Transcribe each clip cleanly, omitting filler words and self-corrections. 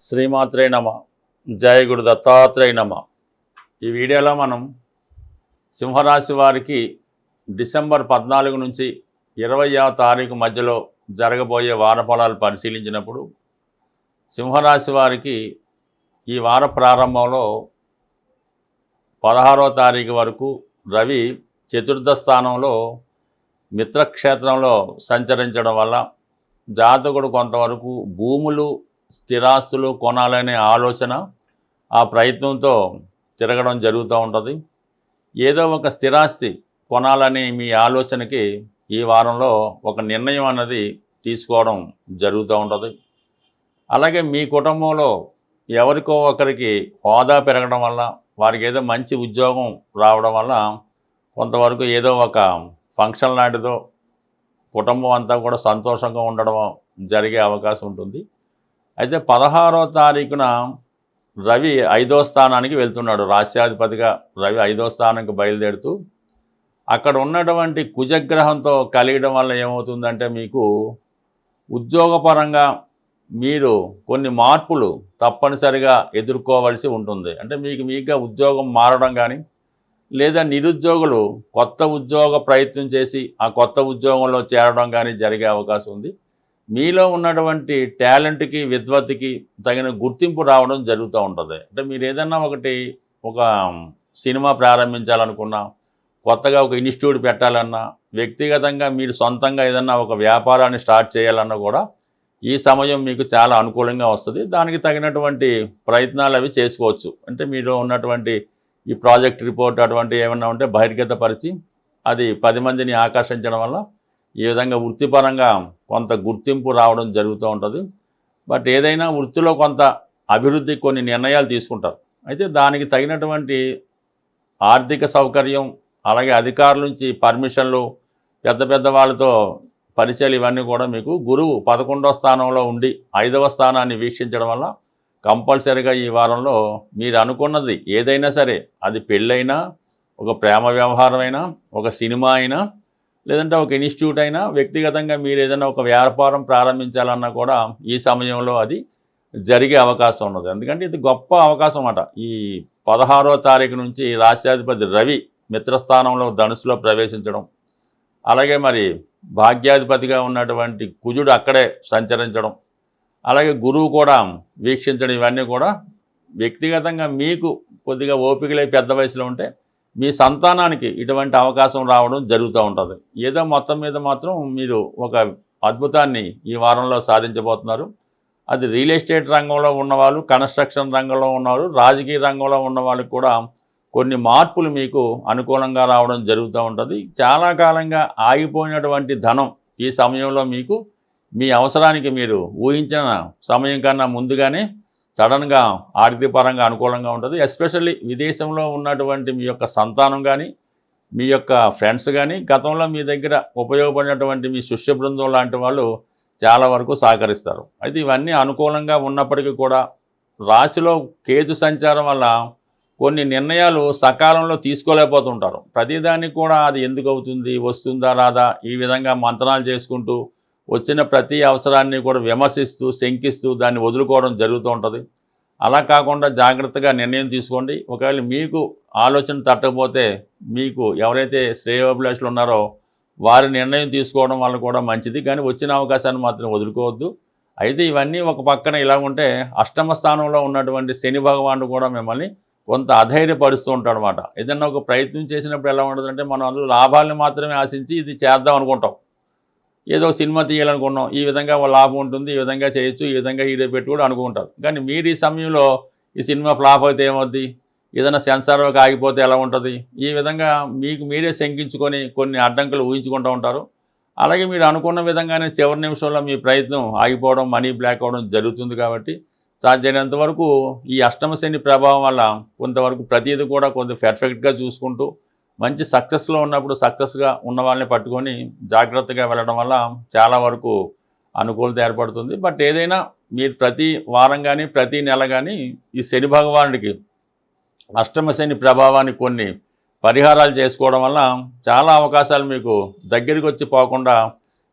శ్రీమాత్రే నమ. జయ గురు దత్తాత్రేయ నమ. ఈ వీడియోలో మనం సింహరాశి వారికి డిసెంబర్ 14 నుంచి 20వ తారీఖు మధ్యలో జరగబోయే వార ఫలాలు పరిశీలించినప్పుడు సింహరాశి వారికి ఈ వార ప్రారంభంలో 16వ తారీఖు వరకు రవి చతుర్థ స్థానంలో మిత్రక్షేత్రంలో సంచరించడం వల్ల జాతకుడు కొంతవరకు భూములు స్థిరాస్తులు కొనాలనే ఆలోచన ఆ ప్రయత్నంతో తిరగడం జరుగుతూ ఉంటుంది. ఏదో ఒక స్థిరాస్తి కొనాలని మీ ఆలోచనకి ఈ వారంలో ఒక నిర్ణయం అన్నది తీసుకోవడం జరుగుతూ ఉంటుంది. అలాగే మీ కుటుంబంలో ఎవరికో ఒకరికి హోదా పెరగడం వల్ల, వారికి ఏదో మంచి ఉద్యోగం రావడం వల్ల కొంతవరకు ఏదో ఒక ఫంక్షన్ లాంటిదో కుటుంబం అంతా కూడా సంతోషంగా ఉండడం జరిగే అవకాశం ఉంటుంది. అయితే 16వ తారీఖున రవి 5వ స్థానానికి వెళ్తున్నాడు. రాశ్యాధిపతిగా రవి 5వ స్థానానికి బయలుదేరుతూ అక్కడ ఉన్నటువంటి కుజగ్రహంతో కలియడం వల్ల ఏమవుతుందంటే మీకు ఉద్యోగపరంగా మీరు కొన్ని మార్పులు తప్పనిసరిగా ఎదుర్కోవలసి ఉంటుంది. అంటే మీకుగా ఉద్యోగం మారడం కానీ, లేదా నిరుద్యోగులు కొత్త ఉద్యోగ ప్రయత్నం చేసి ఆ కొత్త ఉద్యోగంలో చేరడం కానీ జరిగే అవకాశం ఉంది. మీలో ఉన్నటువంటి టాలెంట్కి విద్వత్తుకి తగిన గుర్తింపు రావడం జరుగుతూ ఉంటుంది. అంటే మీరు ఏదన్నా ఒక సినిమా ప్రారంభించాలనుకున్నా, కొత్తగా ఒక ఇన్స్టిట్యూట్ పెట్టాలన్నా, వ్యక్తిగతంగా మీరు సొంతంగా ఏదన్నా ఒక వ్యాపారాన్ని స్టార్ట్ చేయాలన్నా కూడా ఈ సమయం మీకు చాలా అనుకూలంగా వస్తుంది. దానికి తగినటువంటి ప్రయత్నాలు అవి చేసుకోవచ్చు. అంటే మీలో ఉన్నటువంటి ఈ ప్రాజెక్ట్ రిపోర్ట్ అటువంటి ఏమన్నా ఉంటే బహిర్గతపరిచి అది 10 మందిని ఆకర్షించడం వల్ల ఈ విధంగా వృత్తిపరంగా కొంత గుర్తింపు రావడం జరుగుతూ ఉంటుంది. బట్ ఏదైనా వృత్తిలో కొంత అభివృద్ధి కొన్ని నిర్ణయాలు తీసుకుంటారు. అయితే దానికి తగినటువంటి ఆర్థిక సౌకర్యం, అలాగే అధికారుల నుంచి పర్మిషన్లు, పెద్ద వాళ్ళతో పరిచయాలు ఇవన్నీ కూడా మీకు గురువు 11వ స్థానంలో ఉండి 5వ స్థానాన్ని వీక్షించడం వల్ల కంపల్సరీగా ఈ వారంలో మీరు అనుకున్నది ఏదైనా సరే, అది పెళ్ళైనా, ఒక ప్రేమ వ్యవహారం అయినా, ఒక సినిమా అయినా, లేదంటే ఒక ఇన్స్టిట్యూట్ అయినా, వ్యక్తిగతంగా మీరు ఏదైనా ఒక వ్యాపారం ప్రారంభించాలన్నా కూడా ఈ సమయంలో అది జరిగే అవకాశం ఉన్నది. ఎందుకంటే ఇది గొప్ప అవకాశం అన్నమాట. ఈ 16వ తారీఖు నుంచి రాష్ట్రాధిపతి రవి మిత్రస్థానంలో ధనుసులో ప్రవేశించడం, అలాగే మరి భాగ్యాధిపతిగా ఉన్నటువంటి కుజుడు అక్కడే సంచరించడం, అలాగే గురువు కూడా వీక్షించడం, ఇవన్నీ కూడా వ్యక్తిగతంగా మీకు కొద్దిగా ఓపికలై పెద్ద వయసులో ఉంటే మీ సంతానానికి ఇటువంటి అవకాశం రావడం జరుగుతూ ఉంటుంది. ఏదో మొత్తం మీద మాత్రం మీరు ఒక అద్భుతాన్ని ఈ వారంలో సాధించబోతున్నారు. అది రియల్ ఎస్టేట్ రంగంలో ఉన్నవాళ్ళు, కన్స్ట్రక్షన్ రంగంలో ఉన్నవాళ్ళు, రాజకీయ రంగంలో ఉన్న వాళ్ళకి కూడా కొన్ని మార్పులు మీకు అనుకూలంగా రావడం జరుగుతూ ఉంటుంది. చాలా కాలంగా ఆగిపోయినటువంటి ధనం ఈ సమయంలో మీకు మీ అవసరానికి మీరు ఊహించిన సమయం కన్నా ముందుగానే సడన్గా ఆర్థికపరంగా అనుకూలంగా ఉంటుంది. ఎస్పెషల్లీ విదేశంలో ఉన్నటువంటి మీ యొక్క సంతానం కానీ, మీ యొక్క ఫ్రెండ్స్ కానీ, గతంలో మీ దగ్గర ఉపయోగపడినటువంటి మీ శిష్య బృందం లాంటి వాళ్ళు చాలా వరకు సహకరిస్తారు. అయితే ఇవన్నీ అనుకూలంగా ఉన్నప్పటికీ కూడా రాశిలో కేతు సంచారం వల్ల కొన్ని నిర్ణయాలు సకాలంలో తీసుకోలేకపోతుంటారు. ప్రతిదానికి కూడా అది ఎందుకు అవుతుంది, వస్తుందా రాదా, ఈ విధంగా మంత్రాలు చేసుకుంటూ వచ్చిన ప్రతి అవసరాన్ని కూడా విమర్శిస్తూ శంకిస్తూ దాన్ని వదులుకోవడం జరుగుతూ ఉంటుంది. అలా కాకుండా జాగ్రత్తగా నిర్ణయం తీసుకోండి. ఒకవేళ మీకు ఆలోచన తట్టకపోతే మీకు ఎవరైతే శ్రేయోభిలాషులు ఉన్నారో వారి నిర్ణయం తీసుకోవడం వల్ల కూడా మంచిది, కానీ వచ్చిన అవకాశాన్ని మాత్రం వదులుకోవద్దు. అయితే ఇవన్నీ ఒక పక్కన ఇలా ఉంటే అష్టమ స్థానంలో ఉన్నటువంటి శని భగవానుడు కూడా మిమ్మల్ని కొంత అధైర్యపరుస్తూ ఉంటాడు అన్నమాట. ఏదన్నా ఒక ప్రయత్నం చేసినప్పుడు ఎలా ఉంటుందంటే మనం అందులో లాభాలను మాత్రమే ఆశించి ఇది చేద్దాం అనుకుంటాం. ఏదో సినిమా తీయాలనుకున్నాం, ఈ విధంగా లాభం ఉంటుంది, ఈ విధంగా చేయొచ్చు, ఈ విధంగా హీరో పెట్టి కూడా అనుకుంటారు. కానీ మీరు ఈ సమయంలో ఈ సినిమా ఫ్లాప్ అయితే ఏమవుద్ది, ఏదైనా సెన్సార్ ఆగిపోతే ఎలా ఉంటుంది, ఈ విధంగా మీకు మీరే శంకించుకొని కొన్ని అడ్డంకులు ఊహించుకుంటూ ఉంటారు. అలాగే మీరు అనుకున్న విధంగానే చివరి నిమిషంలో మీ ప్రయత్నం ఆగిపోవడం, మనీ బ్లాక్ అవ్వడం జరుగుతుంది. కాబట్టి సాధ్యమైనంత వరకు ఈ అష్టమ శని ప్రభావం వల్ల కొంతవరకు ప్రతిదీ కూడా కొంత పర్ఫెక్ట్గా చూసుకుంటూ మంచి సక్సెస్లో ఉన్నప్పుడు సక్సెస్గా ఉన్న వాళ్ళని పట్టుకొని జాగ్రత్తగా వెళ్ళడం వల్ల చాలా వరకు అనుకూలత ఏర్పడుతుంది. బట్ ఏదైనా మీరు ప్రతి వారం కానీ ప్రతి నెల కానీ ఈ శని భగవానుడికి అష్టమ శని ప్రభావాన్ని కొన్ని పరిహారాలు చేసుకోవడం వల్ల చాలా అవకాశాలు మీకు దగ్గరికి వచ్చి పోకుండా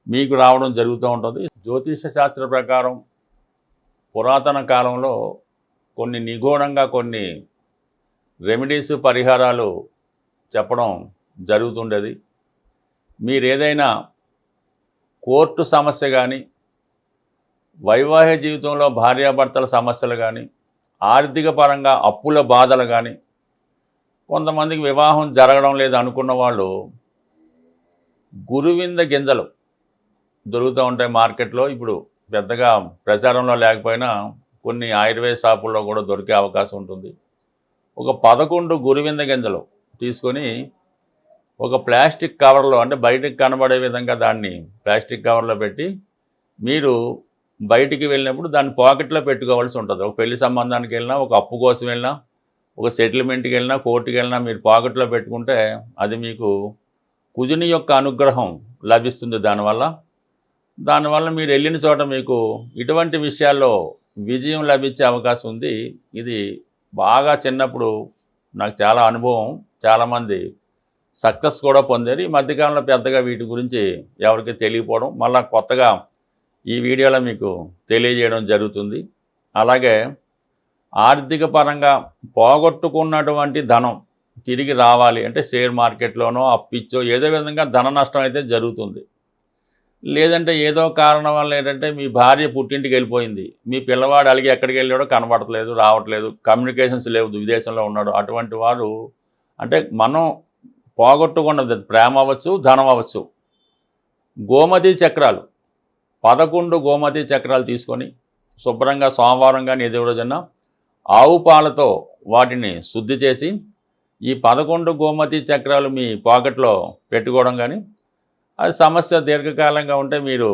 మీకు రావడం జరుగుతూ ఉంటుంది. జ్యోతిష శాస్త్ర ప్రకారం పురాతన కాలంలో కొన్ని నిగూఢంగా కొన్ని రెమెడీస్ పరిహారాలు చెప్పడం జరుగుతుండేది. మీరు ఏదైనా కోర్టు సమస్య కానీ, వైవాహిక జీవితంలో భార్యాభర్తల సమస్యలు కానీ, ఆర్థిక పరంగా అప్పుల బాధలు కానీ, కొంతమందికి వివాహం జరగడం లేదు అనుకున్న వాళ్ళు గురువింద గింజలు దొరుకుతూ ఉంటాయి మార్కెట్లో. ఇప్పుడు పెద్దగా ప్రచారంలో లేకపోయినా కొన్ని ఆయుర్వేద షాపుల్లో కూడా దొరికే అవకాశం ఉంటుంది. ఒక 11 గురువింద గింజలు తీసుకొని ఒక ప్లాస్టిక్ కవర్లో, అంటే బయటకు కనబడే విధంగా దాన్ని ప్లాస్టిక్ కవర్లో పెట్టి మీరు బయటికి వెళ్ళినప్పుడు దాన్ని పాకెట్లో పెట్టుకోవాల్సి ఉంటుంది. ఒక పెళ్లి సంబంధానికి వెళ్ళినా, ఒక అప్పు కోసం వెళ్ళినా, ఒక సెటిల్మెంట్కి వెళ్ళినా, కోర్టుకి వెళ్ళినా మీరు పాకెట్లో పెట్టుకుంటే అది మీకు కుజుని యొక్క అనుగ్రహం లభిస్తుంది. దానివల్ల మీరు వెళ్ళిన చోట మీకు ఇటువంటి విషయాల్లో విజయం లభించే అవకాశం ఉంది. ఇది బాగా చిన్నప్పుడు నాకు చాలా అనుభవం, చాలామంది సక్సెస్ కూడా పొందారు. ఈ మధ్యకాలంలో పెద్దగా వీటి గురించి ఎవరికి తెలియకపోవడం, మళ్ళీ కొత్తగా ఈ వీడియోలో మీకు తెలియజేయడం జరుగుతుంది. అలాగే ఆర్థిక పరంగా పోగొట్టుకున్నటువంటి ధనం తిరిగి రావాలి అంటే షేర్ మార్కెట్లోనో అప్పిచ్చో ఏదో విధంగా ధన నష్టం అయితే జరుగుతుంది. లేదంటే ఏదో కారణం వల్ల ఏంటంటే మీ భార్య పుట్టింటికి వెళ్ళిపోయింది, మీ పిల్లవాడు అలిగి ఎక్కడికి వెళ్ళాడో కనబడట్లేదు, రావట్లేదు, కమ్యూనికేషన్స్ లేవు, విదేశంలో ఉన్నాడు. అటువంటి వారు అంటే మనం పోగొట్టుకున్నది ప్రేమ అవ్వచ్చు, ధనం అవ్వచ్చు. గోమతి చక్రాలు 11 గోమతి చక్రాలు తీసుకొని శుభ్రంగా సోమవారం కానీ ఏదో రోజున ఆవు పాలతో వాటిని శుద్ధి చేసి ఈ 11 గోమతి చక్రాలు మీ పాకెట్లో పెట్టుకోవడం కానీ, అది సమస్య దీర్ఘకాలంగా ఉంటే మీరు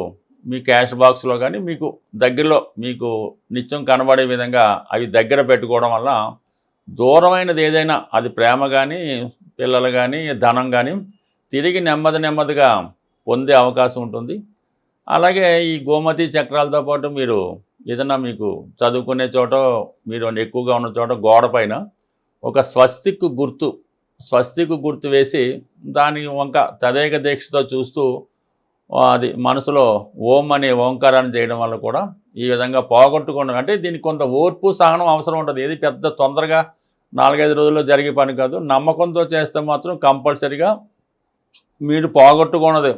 మీ క్యాష్ బాక్స్లో కానీ మీకు దగ్గరలో మీకు నిత్యం కనబడే విధంగా అవి దగ్గర పెట్టుకోవడం వల్ల దూరమైనది ఏదైనా, అది ప్రేమ కానీ, పిల్లలు కానీ, ధనం కానీ తిరిగి నెమ్మదిగా పొందే అవకాశం ఉంటుంది. అలాగే ఈ గోమతి చక్రాలతో పాటు మీరు ఏదైనా మీకు చదువుకునే చోట, మీరు ఎక్కువగా ఉన్న చోట గోడ పైన ఒక స్వస్తిక్ గుర్తు వేసి దాని వంక తదేక దీక్షతో చూస్తూ అది మనసులో ఓం అనే ఓంకారాన్ని చేయడం వల్ల కూడా ఈ విధంగా పోగొట్టుకోవడం, అంటే దీనికి కొంత ఓర్పు సహనం అవసరం ఉంటుంది. ఏది పెద్ద తొందరగా 4-5 రోజుల్లో జరిగే పని కాదు. నమ్మకంతో చేస్తే మాత్రం కంపల్సరిగా మీరు పోగొట్టుకున్నది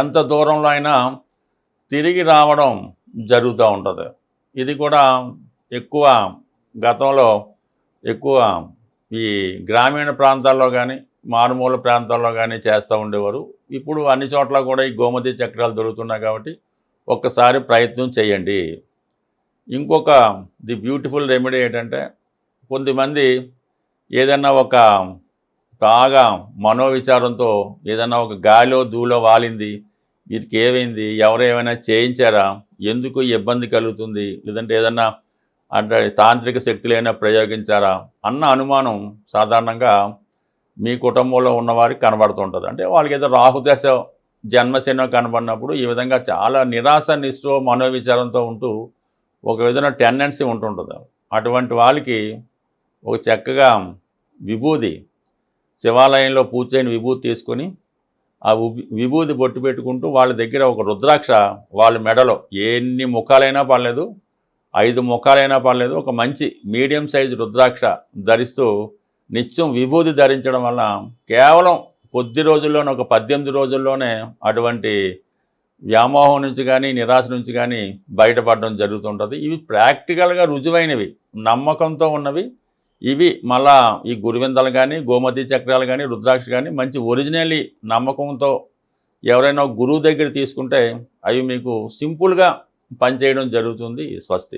ఎంత దూరంలో అయినా తిరిగి రావడం జరుగుతూ ఉంటుంది. ఇది కూడా గతంలో ఎక్కువ ఈ గ్రామీణ ప్రాంతాల్లో కానీ, మారుమూల ప్రాంతాల్లో కానీ చేస్తూ ఉండేవారు. ఇప్పుడు అన్ని చోట్ల కూడా ఈ గోమతి చక్రాలు దొరుకుతున్నాయి కాబట్టి ఒక్కసారి ప్రయత్నం చేయండి. ఇంకొక ది బ్యూటిఫుల్ రెమెడీ ఏంటంటే, కొంతమంది ఏదన్నా ఒక బాగా మనోవిచారంతో ఏదన్నా ఒక గాలిలో ధూళిలో వాలింది, వీరికి ఏమైంది, ఎవరు ఏమైనా చేయించారా, ఎందుకు ఇబ్బంది కలుగుతుంది, లేదంటే ఏదన్నా అంటే తాంత్రిక శక్తులు ఏమైనా ప్రయోగించారా అన్న అనుమానం సాధారణంగా మీ కుటుంబంలో ఉన్నవారికి కనబడుతుంటుంది. అంటే వాళ్ళకి ఏదో రాహుదశ జన్మశనో కనబడినప్పుడు ఈ విధంగా చాలా నిరాశ నిస్పృహ మనోవిచారంతో ఉంటూ ఒక విధమైన టెండెన్సీ ఉంటుంటుంది. అటువంటి వాళ్ళకి ఒక చక్కగా విభూది, శివాలయంలో పూజ చేయని విభూతి తీసుకొని ఆ విభూది బొట్టు పెట్టుకుంటూ వాళ్ళ దగ్గర ఒక రుద్రాక్ష వాళ్ళ మెడలో ఎన్ని ముఖాలైనా పర్లేదు, 5 ముఖాలైనా పర్లేదు, ఒక మంచి మీడియం సైజు రుద్రాక్ష ధరిస్తూ నిత్యం విభూది ధరించడం వల్ల కేవలం కొద్ది రోజుల్లోనే, ఒక 18 రోజుల్లోనే అటువంటి వ్యామోహం నుంచి కానీ, నిరాశ నుంచి కానీ బయటపడడం జరుగుతుంటుంది. ఇవి ప్రాక్టికల్గా రుజువైనవి, నమ్మకంతో ఉన్నవి. ఇవి మళ్ళా ఈ గురువిందలు కానీ, గోమతి చక్రాలు కానీ, రుద్రాక్ష కానీ మంచి ఒరిజినల్లీ నమ్మకంతో ఎవరైనా గురువు దగ్గర తీసుకుంటే అవి మీకు సింపుల్గా పనిచేయడం జరుగుతుంది. స్వస్తి.